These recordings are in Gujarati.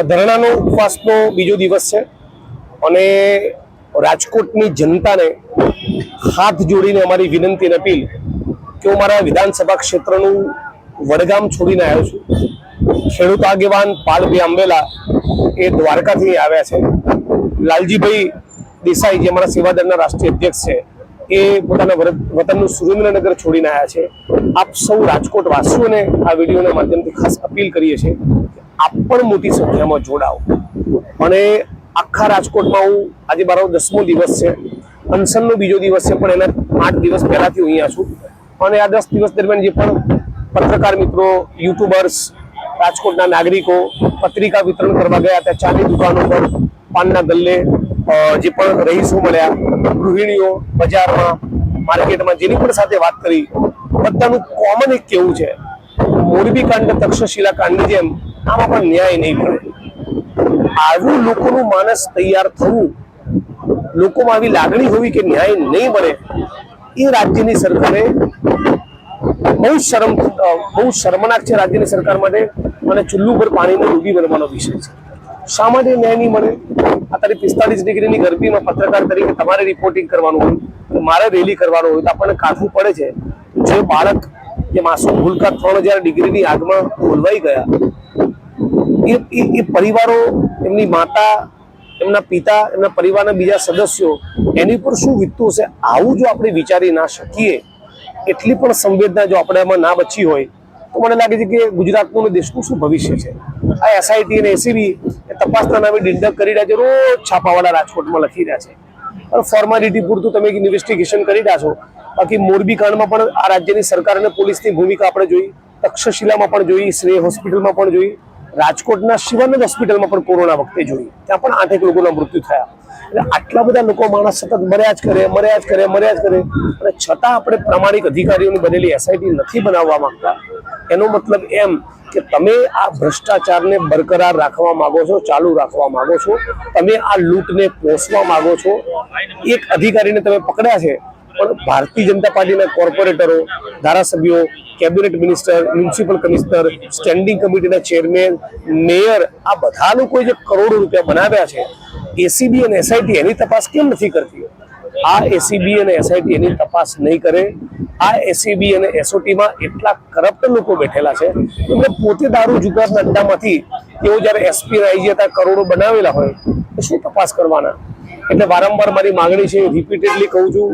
ધરણાનો ઉપવાસનો બીજો દિવસ છે અને રાજકોટની જનતાને હાથ જોડીને અમારી વિનંતી અને અપીલ કે હું મારા વિધાનસભા ક્ષેત્રનું વડગામ છોડીને આવ્યો છું. ખેડૂત આગેવાન પાલભાઈ આંબેલા એ દ્વારકાથી આવ્યા છે. લાલજીભાઈ દેસાઈ જે અમારા સેવાદળના રાષ્ટ્રીય અધ્યક્ષ છે એ પોતાના વતનનું સુરેન્દ્રનગર છોડીને આવ્યા છે. આપ સૌ રાજકોટ વાસીઓને આ વિડીયોના માધ્યમથી ખાસ અપીલ કરીએ છીએ આપ પણ મોટી સંખ્યામાં જોડાઓ. અને આખા રાજકોટમાં હું આજે મારો 10મો દિવસ છે, અનશનનો બીજો દિવસ છે, પણ એના 8 દિવસ પહેલાથી હું અહીંયા છું. અને આ 10 દિવસ દરમિયાન જે પણ પત્રકાર મિત્રો, યુટ્યુબર્સ, રાજકોટના નાગરિકો પત્રિકા વિતરણ કરવા ગયા હતા, ચાની દુકાનો પર, પાનના ગલ્લે, જે પણ રહીશો મળ્યા, ગૃહિણીઓ, બજારમાં, માર્કેટમાં જેની પણ સાથે વાત કરી, બધાનું કોમન એક કેવું છે, મોરબી કાંડ, તક્ષશિલા કાંડની જેમ આમાં પણ ન્યાય નહીં મળે. આવું લોકોનું માનસ તૈયાર થવું, લોકોમાં આવી લાગણી હોવી કે ન્યાય નહીં મળે, એ રાજ્યની સરકારે બહુ શર્મનાક છે રાજ્યની સરકાર માટે. અને ચુલ્લુ પર પાણીને ડૂબી બનવાનો વિષય છે. શા માટે ન્યાય નહીં મળે? અત્યારે 45 ડિગ્રીની ગરમીમાં પત્રકાર તરીકે તમારે રિપોર્ટિંગ કરવાનું હોય, મારે રેલી કરવાનું હોય તો આપણને કાઢવું પડે છે. જે બાળક, જે માસૂમ ભૂલકા 3000 ડિગ્રીની આગમાં ઓલવાઈ ગયા, એ પરિવારો, એમની માતા, એમના પિતા, એમના પરિવારના બીજા સદસ્યો, એની પર શું વીતતું હશે? આવું જો આપણે વિચારી ના શકીએ, એટલી પણ સંવેદના જો આપણે એમાં ના બચી હોય, તો મને લાગે છે કે ગુજરાતનું અને દેશનું શું ભવિષ્ય છે? આ SIT અને ACB તપાસના નામે ડિંડક કરી રહ્યા છે, રોજ છાપાવાળા રાજકોટમાં લખી રહ્યા છે. ફોર્માલિટી પૂરતું તમે ઇન્વેસ્ટિગેશન કરી રહ્યા છો. બાકી મોરબી કાંડમાં પણ આ રાજ્યની સરકાર અને પોલીસની ભૂમિકા આપણે જોઈ, તક્ષશિલામાં પણ જોઈ, શ્રેય હોસ્પિટલમાં પણ જોઈ, રાજકોટના શિવાનંદ હોસ્પિટલમાં પણ કોરોના વખતે જોઈ, ત્યાં પણ 8 લોકોના મૃત્યુ થયા. એટલે આટલા બધા લોકો, માણસ સતત મર્યા જ કરે અને છતાં આપણે પ્રામાણિક અધિકારીઓની બનેલી SIT નથી બનાવવા માંગતા. એનો મતલબ એમ કે તમે આ ભ્રષ્ટાચારને બરકરાર રાખવા માંગો છો, ચાલુ રાખવા માંગો છો, તમે આ લૂંટને પોષવા માંગો છો. એક અધિકારીને તમે પકડ્યા છે, પણ ભારતીય જનતા પાર્ટીના કોર્પોરેટરો, ધારાસભ્યો, cabinet minister, municipal commissioner, standing કમિટીના ચેરમેન, મેયર, આ બધા લોકોએ જે કરોડો રૂપિયા બનાવ્યા છે, ACB અને SIT એની તપાસ કેમ નથી કરતી? આ ACB અને SIT એની તપાસ નહીં કરે. આ ACB અને SOTમાં એટલા કરપ્ટ લોકો બેઠેલા છે, એમને પોતે દારૂ જુગારના અડ્ડામાંથી તેઓ જ્યારે SP આવી જતા કરોડો બનાવેલા હોય તો શું તપાસ કરવાના? એટલે વારંવાર મારી માંગણી છે, રિપીટેડલી કહું છું,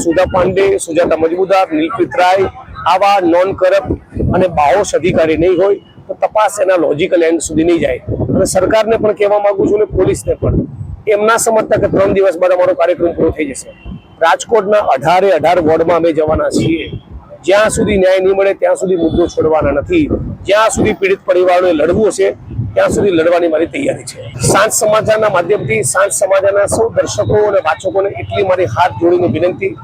સુધા પાંડે, સુજાતા મજમુદાર, નીલપિત રાય આવા નોન કરપ્ટ અને બાહોશ અધિકારી નહીં હોય તો તપાસ એના લોજિકલ એન્ડ સુધી નહીં જાય. અને સરકારને પણ કહેવા માંગુ છું, ને પોલીસને પણ, એમ ના સમજતા કે 3 દિવસ બાદ અમારો કાર્યક્રમ પૂરો થઈ જશે. રાજકોટના 18 વોર્ડમાં અમે જવાના છીએ. જ્યાં સુધી ન્યાય નહીં મળે ત્યાં સુધી મુદ્દો છોડવાના નથી. જ્યાં સુધી પીડિત પરિવારોને લડવું હશે ત્યાં સુધી લડવાની મારી તૈયારી છે. સાંજ સમાચારના માધ્યમથી સાંજ સમાચારના સૌ દર્શકો અને વાચકોને એટલી મારી હાથ જોડીને વિનંતી,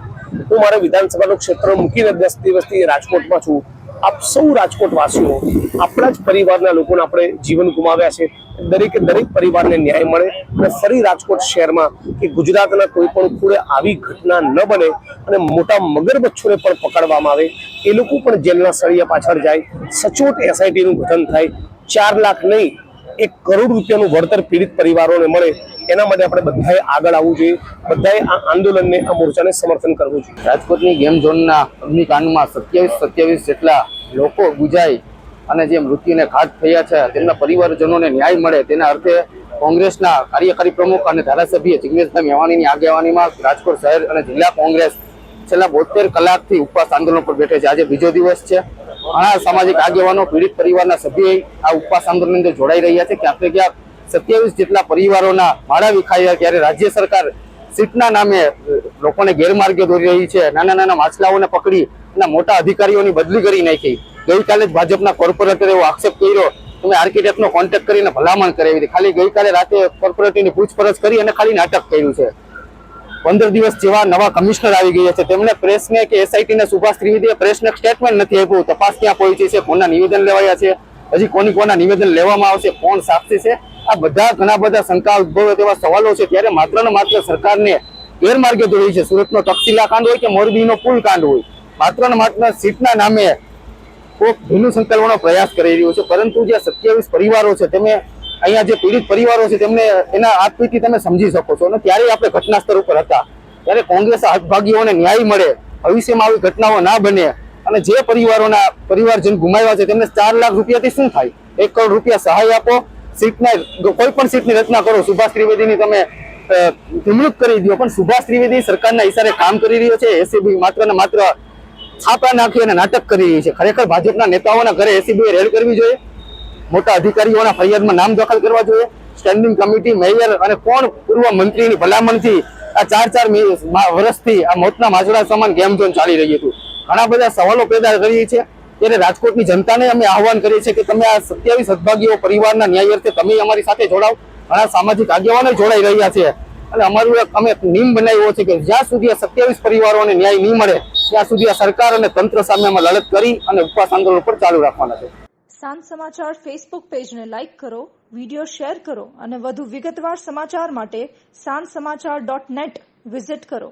હું મારા વિધાનસભાનું ક્ષેત્ર મૂકીને 10 દિવસથી રાજકોટમાં છું. આપ સૌ રાજકોટ વાસીઓ, આપણા જ પરિવારના લોકોને આપણે જીવન ગુમાવ્યા છે. દરેકે દરેક પરિવારને ન્યાય મળે અને ફરી રાજકોટ શહેરમાં કે ગુજરાતના કોઈ પણ ખૂણે આવી ઘટના ન બને અને મોટા મગરમચ્છોને પણ પકડવામાં આવે, એ લોકો પણ જેલના સળિયા પાછળ જાય, સચોટ SITનું ગઠન થાય, 4 લાખ નહીં 1 કરોડ રૂપિયાનું વળતર પીડિત પરિવારોને મળે, એના માટે આપણે બધાએ આગળ આવવું જોઈએ. બધાએ આ આંદોલનને, આ મોરચાને સમર્થન કરવું જોઈએ. રાજકોટની ગેમ ઝોનના અગ્નિકાંડમાં 27 જેટલા લોકો ગુજાઈ અને જે મૃત્યુને ઘાટ થયા છે, તેમના પરિવારજનોને ન્યાય મળે, તેના અર્થે કોંગ્રેસના કાર્યકારી પ્રમુખ અને ધારાસભ્ય જિગ્નેશભાઈ મેવાણીની આગેવાનીમાં રાજકોટ શહેર અને જિલ્લા કોંગ્રેસ છેલ્લા 72 કલાકથી ઉપવાસ આંદોલન પર બેઠે છે. આજે બીજો દિવસ છે. ઘણા સામાજિક આગેવાનો, પીડિત પરિવારના સભ્યો આ ઉપવાસ આંદોલનની અંદર જોડાઈ રહ્યા છે. ક્યાંક ને ક્યાંક 27 જેટલા પરિવારોના માળા વિખાયા, ત્યારે રાજ્ય સરકાર સીટના નામે લોકોને ગેરમાર્ગે દોરી રહી છે. નાના નાના માછલાઓને પકડી અને મોટા અધિકારીઓની બદલી કરી નાખી. ગઈકાલે જ ભાજપના કોર્પોરેટરે એવો આક્ષેપ કર્યો, તમે આર્કિટેક્ટનો કોન્ટેક્ટ કરીને ભલામણ કરાવી હતી. ખાલી ગઈકાલે રાતે કોર્પોરેટરની પૂછપરછ કરી અને ખાલી નાટક કર્યું છે. 15 દિવસ જેવા નવા કમિશનર આવી ગયા છે, તેમણે પ્રેસને કે SITને સુભાષ ત્રિવેદીએ પ્રેસને સ્ટેટમેન્ટ નથી આપ્યું. તપાસ ક્યાં પહોંચી છે, કોના નિવેદન લેવાયા છે, હજી કોના નિવેદન લેવામાં આવશે, કોણ સાક્ષી છે, આ બધા ઘણા બધા શંકા ઉદ્ભવે તેવા સવાલો છે. ત્યારે માત્ર ને માત્ર સરકારને ગેરમાર્ગે દોરી છે. સુરતનો તક્ષશિલા કાંડ હોય કે મોરબીનો પુલ કાંડ હોય, માત્ર ને માત્ર સીટના નામે કોઈ ભૂલું સંકલવાનો પ્રયાસ કરી રહ્યો છે. પરંતુ જે 27 પરિવારો છે, તેમને અહીંયા જે પીડિત પરિવારો છે તેમને એના આપવીથી તમે સમજી શકો છો. અને ત્યારે આપણે ઘટના સ્થળ ઉપર હતા ત્યારે કોંગ્રેસ હકભાગીઓને ન્યાય મળે, ભવિષ્યમાં આવી ઘટનાઓ ના બને, અને જે પરિવારજન ગુમાવ્યા છે તેમને 4 લાખ રૂપિયાથી શું થાય? 1 કરોડ રૂપિયા સહાય આપો, સીટના કોઈ પણ સીટની રચના કરો. સુભાષ ત્રિવેદીની તમે નિમણૂક કરી દો, પણ સુભાષ ત્રિવેદી સરકારના ઈશારે કામ કરી રહ્યો છે. એસીબી માત્ર ને માત્ર છાપા નાખી અને નાટક કરી રહી છે. ખરેખર ભાજપના નેતાઓના ઘરે એસીબીએ રેડ કરવી જોઈએ, મોટા અધિકારીઓના ફરિયાદમાં નામ દાખલ કરવા જોઈએ. સ્ટેન્ડિંગ કમિટી, મેયર અને કોણ પૂર્વ મંત્રીની ભલામણથી આ 4 વર્ષથી આ મોતના માજડા સમાન ગેમ ઝોન ચાલી રહી હતું. ઘણા બધા સવાલો પેદા કરી છે. ત્યારે રાજકોટની જનતાને અમે આહવાન કરીએ છીએ કે તમે આ 27 સદભાગીઓ પરિવારના ન્યાય અર્થે તમે અમારી સાથે જોડાઓ. ઘણા સામાજિક આગેવાનો જોડાઈ રહ્યા છે અને અમારું અમે નિયમ બનાવ્યો છે કે જ્યાં સુધી આ 27 પરિવારોને ન્યાય નહીં મળે ત્યાં સુધી આ સરકાર અને તંત્ર સામે અમે લડત કરી અને ઉપવાસ આંદોલન પર ચાલુ રાખવાના છે. સાંજ સમાચાર ફેસબુક પેજને લાઇક કરો, વિડીયો શેર કરો અને વધુ વિગતવાર સમાચાર માટે sanssamachar.net વિઝિટ કરો.